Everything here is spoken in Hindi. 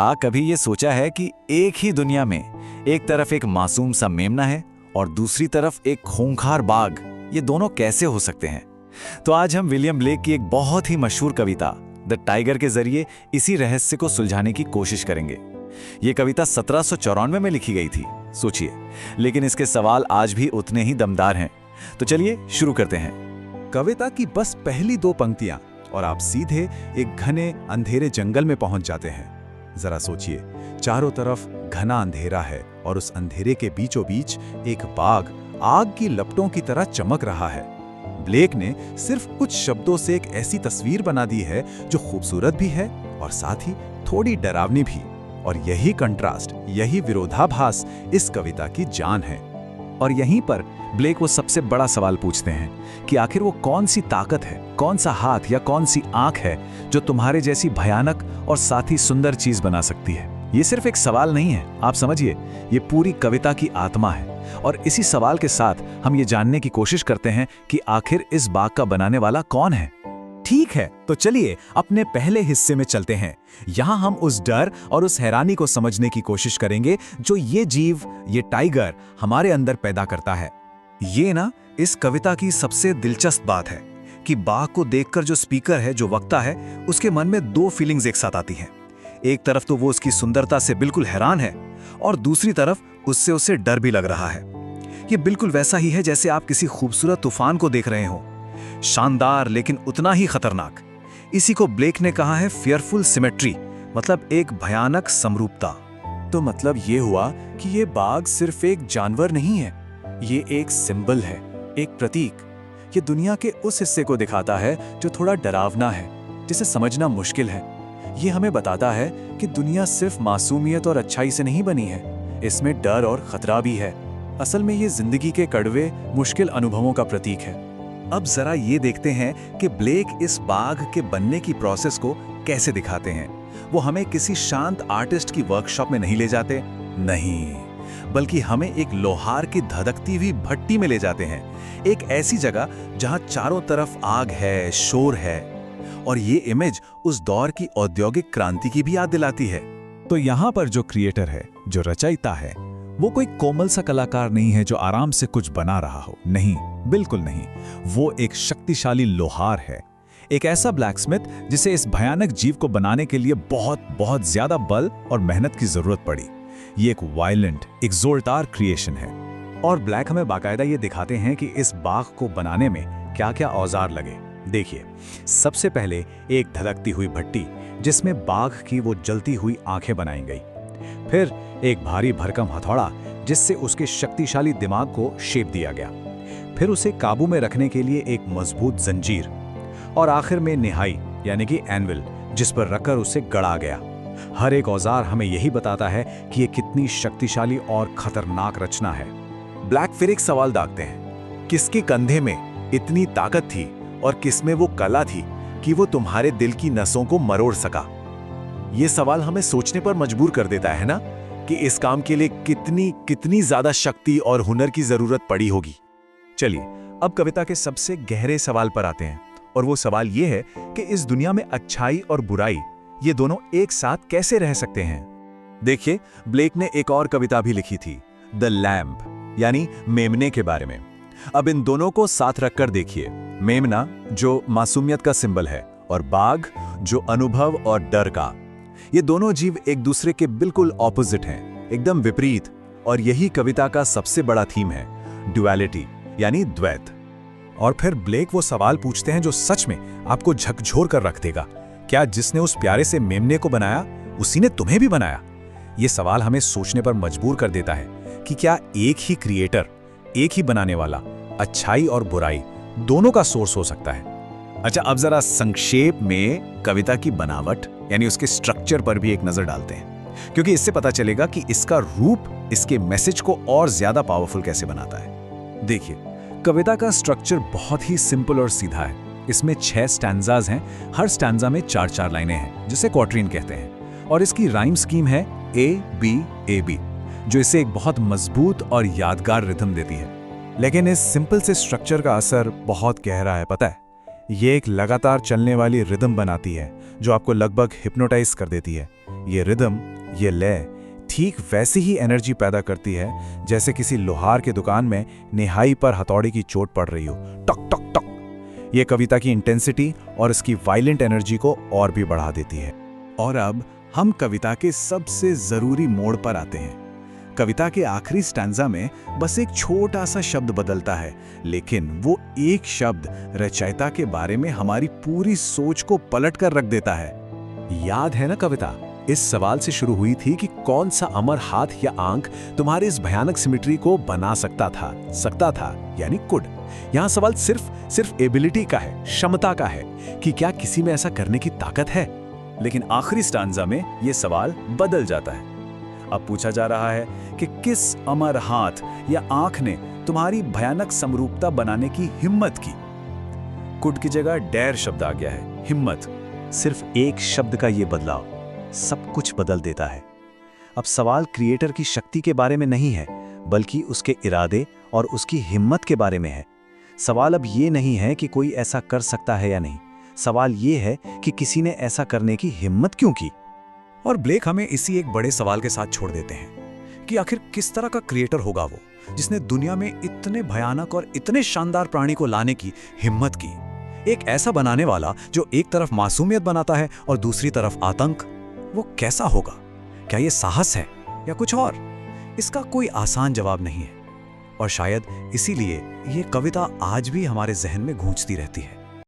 कभी ये सोचा है कि एक ही दुनिया में एक तरफ एक मासूम सा मेमना है और दूसरी तरफ एक खूंखार बाघ, ये दोनों कैसे हो सकते हैं? तो आज हम विलियम ब्लेक की एक बहुत ही मशहूर कविता द टाइगर के जरिए इसी रहस्य को सुलझाने की कोशिश करेंगे। ये कविता 1794 में लिखी गई थी, सोचिए, लेकिन इसके सवाल आज भी उतने ही दमदार हैं। तो चलिए शुरू करते हैं। कविता की बस पहली 2 पंक्तियां और आप सीधे एक घने अंधेरे जंगल में पहुंच जाते हैं। जरा सोचिए, चारों तरफ घना अंधेरा है और उस अंधेरे के बीचों बीच एक बाघ आग की लपटों की तरह चमक रहा है। ब्लेक ने सिर्फ कुछ शब्दों से एक ऐसी तस्वीर बना दी है जो खूबसूरत भी है और साथ ही थोड़ी डरावनी भी। और यही कंट्रास्ट, यही विरोधाभास इस कविता की जान है। और यहीं पर ब्लेक वो सबसे बड़ा सवाल पूछते हैं कि आखिर वो कौन सी ताकत है, कौन सा हाथ या कौन सी आंख है जो तुम्हारे जैसी भयानक और साथ ही सुंदर चीज बना सकती है। ये सिर्फ एक सवाल नहीं है, आप समझिए, ये पूरी कविता की आत्मा है। और इसी सवाल के साथ हम ये जानने की कोशिश करते हैं कि आखिर इस बाग का बनाने वाला कौन है। ठीक है, तो चलिए अपने पहले हिस्से में चलते हैं। यहाँ हम उस डर और उस हैरानी को समझने की कोशिश करेंगे जो ये जीव, ये टाइगर हमारे अंदर पैदा करता है। ये ना इस कविता की सबसे दिलचस्प बात है कि बाघ को देखकर जो स्पीकर है, जो वक्ता है, उसके मन में 2 फीलिंग्स एक साथ आती हैं। एक तरफ तो वो उसकी सुंदरता से बिल्कुल हैरान है और दूसरी तरफ उससे उसे डर भी लग रहा है। ये बिल्कुल वैसा ही है जैसे आप किसी खूबसूरत तूफान को देख रहे हो, शानदार लेकिन उतना ही खतरनाक। इसी को ब्लेक ने कहा है फियरफुल सिमेट्री, मतलब एक भयानक समरूपता। तो मतलब ये हुआ कि ये बाघ सिर्फ एक जानवर नहीं है, ये एक सिंबल है, एक प्रतीक। ये दुनिया के उस हिस्से को दिखाता है जो थोड़ा डरावना है, जिसे समझना मुश्किल है। ये हमें बताता है कि दुनिया सिर्फ मासूमियत और अच्छाई से नहीं बनी है, इसमें डर और खतरा भी है। असल में ये जिंदगी के कड़वे, मुश्किल अनुभवों का प्रतीक है। अब जरा ये देखते हैं कि ब्लेक इस बाघ के बनने की प्रोसेस को कैसे दिखाते हैं। वो हमें किसी शांत आर्टिस्ट की वर्कशॉप में नहीं ले जाते, नहीं, बल्कि हमें एक लोहार की धधकती हुई भट्टी में ले जाते हैं। एक ऐसी जगह जहां चारों तरफ आग है, शोर है। और ये इमेज उस दौर की औद्योगिक क्रांति की भी याद दिलाती है। तो यहाँ पर जो क्रिएटर है, जो रचयिता है, वो कोई कोमल सा कलाकार नहीं है जो आराम से कुछ बना रहा हो। नहीं, बिल्कुल नहीं। वो एक शक्तिशाली लोहार है, एक ऐसा ब्लैकस्मिथ जिसे इस भयानक जीव को बनाने के लिए बहुत बहुत ज्यादा बल और मेहनत की जरूरत पड़ी। ये एक वायलेंट, एक जोरदार क्रिएशन है। और ब्लैक हमें बाकायदा ये दिखाते हैं कि इस बाघ को बनाने में क्या क्या औजार लगे। देखिए, सबसे पहले एक धधकती हुई भट्टी जिसमें बाघ की वो जलती हुई आंखें बनाई गई। फिर एक भारी भरकम हथौड़ा जिससे उसके शक्तिशाली दिमाग को शेप दिया गया। फिर उसे काबू में रखने के लिए एक मजबूत जंजीर। और आखिर में निहाई यानी कि एनविल, जिस पर रखकर उसे गढ़ा गया। हर एक औजार हमें यही बताता है कि ये कितनी शक्तिशाली और खतरनाक रचना है। ब्लैक फिर एक सवाल दागते हैं, किसके कंधे में इतनी ताकत थी और किसमें वो कला थी कि वो तुम्हारे दिल की नसों को मरोड़ सका। ये सवाल हमें सोचने पर मजबूर कर देता है ना, कि इस काम के लिए कितनी ज्यादा शक्ति और हुनर की जरूरत पड़ी होगी। चलिए अब कविता के सबसे गहरे सवाल पर आते हैं, और वो सवाल ये है कि इस दुनिया में अच्छाई और बुराई, ये दोनों एक साथ कैसे रह सकते हैं। देखिए, ब्लेक ने एक और कविता भी लिखी थी, द लैम्प, यानी मेमने के बारे में। अब इन दोनों को साथ रखकर देखिए, मेमना जो मासूमियत का सिंबल है और बाघ जो अनुभव और डर का। ये दोनों जीव एक दूसरे के बिल्कुल ऑपोजिट हैं, एकदम विपरीत। और यही कविता का सबसे बड़ा थीम है, ड्युअलिटी यानी द्वैत। और फिर ब्लेक वो सवाल पूछते हैं जो सच में आपको झकझोर कर रख देगा, क्या जिसने उस प्यारे से मेमने को बनाया उसी ने तुम्हें भी बनाया? ये सवाल हमें सोचने पर मजबूर कर देता है कि क्या एक ही क्रिएटर, एक ही बनाने वाला, अच्छाई और बुराई दोनों का सोर्स हो सकता है। अच्छा, अब जरा संक्षेप में कविता की बनावट यानी उसके स्ट्रक्चर पर भी एक नजर डालते हैं, क्योंकि इससे पता चलेगा कि इसका रूप इसके मैसेज को और ज्यादा पावरफुल कैसे बनाता है। देखिए, कविता का स्ट्रक्चर बहुत ही सिंपल और सीधा है। इसमें 6 स्टैंजाज हैं, हर स्टैंजा में 4-4 लाइनें हैं, जिसे क्वार्टरीन कहते हैं। और इसकी राइम स्कीम है A-B-A-B, जो इसे एक बहुत मजबूत और यादगार रिथम देती है। लेकिन इस सिंपल से स्ट्रक्चर का असर बहुत गहरा है, पता है। ये एक लगातार चलने वाली रिदम बनाती है जो आपको लगभग हिप्नोटाइज कर देती है। ये रिदम, ये लय ठीक वैसी ही एनर्जी पैदा करती है जैसे किसी लोहार के दुकान में निहाई पर हथौड़े की चोट पड़ रही हो, टक टक टक। ये कविता की इंटेंसिटी और इसकी वायलेंट एनर्जी को और भी बढ़ा देती है। और अब हम कविता के सबसे जरूरी मोड़ पर आते हैं। कविता के आखिरी स्टैंजा में बस एक छोटा सा शब्द बदलता है, लेकिन वो एक शब्द रचयिता के बारे में हमारी पूरी सोच को पलट कर रख देता है। याद है ना, कविता इस सवाल से शुरू हुई थी कि कौन सा अमर हाथ या आंख तुम्हारे इस भयानक सिमेट्री को बना सकता था, यानी कुड। यहां सवाल सिर्फ एबिलिटी का है, क्षमता का है कि क्या किसी में ऐसा करने की ताकत है। लेकिन आखिरी स्टांजा में यह सवाल बदल जाता है। अब पूछा जा रहा है कि किस अमर हाथ या आंख ने तुम्हारी भयानक समरूपता बनाने की हिम्मत की। कुड की जगह डेयर शब्द आ गया है, हिम्मत। सिर्फ एक शब्द का ये बदलाव सब कुछ बदल देता है। अब सवाल क्रिएटर की शक्ति के बारे में नहीं है, बल्कि उसके इरादे और उसकी हिम्मत के बारे में है। सवाल अब ये नहीं है कि कोई ऐसा कर सकता है या नहीं, सवाल ये है कि किसी ने ऐसा करने की हिम्मत क्यों की। और ब्लेक हमें इसी एक बड़े सवाल के साथ छोड़ देते हैं कि आखिर किस तरह का क्रिएटर होगा वो, जिसने दुनिया में इतने भयानक और इतने शानदार प्राणी को लाने की हिम्मत की। एक ऐसा बनाने वाला जो एक तरफ मासूमियत बनाता है और दूसरी तरफ आतंक। वो कैसा होगा? क्या ये साहस है या कुछ और? इसका कोई आसान जवाब नहीं है, और शायद इसीलिए ये कविता आज भी हमारे जहन में गूंजती रहती है।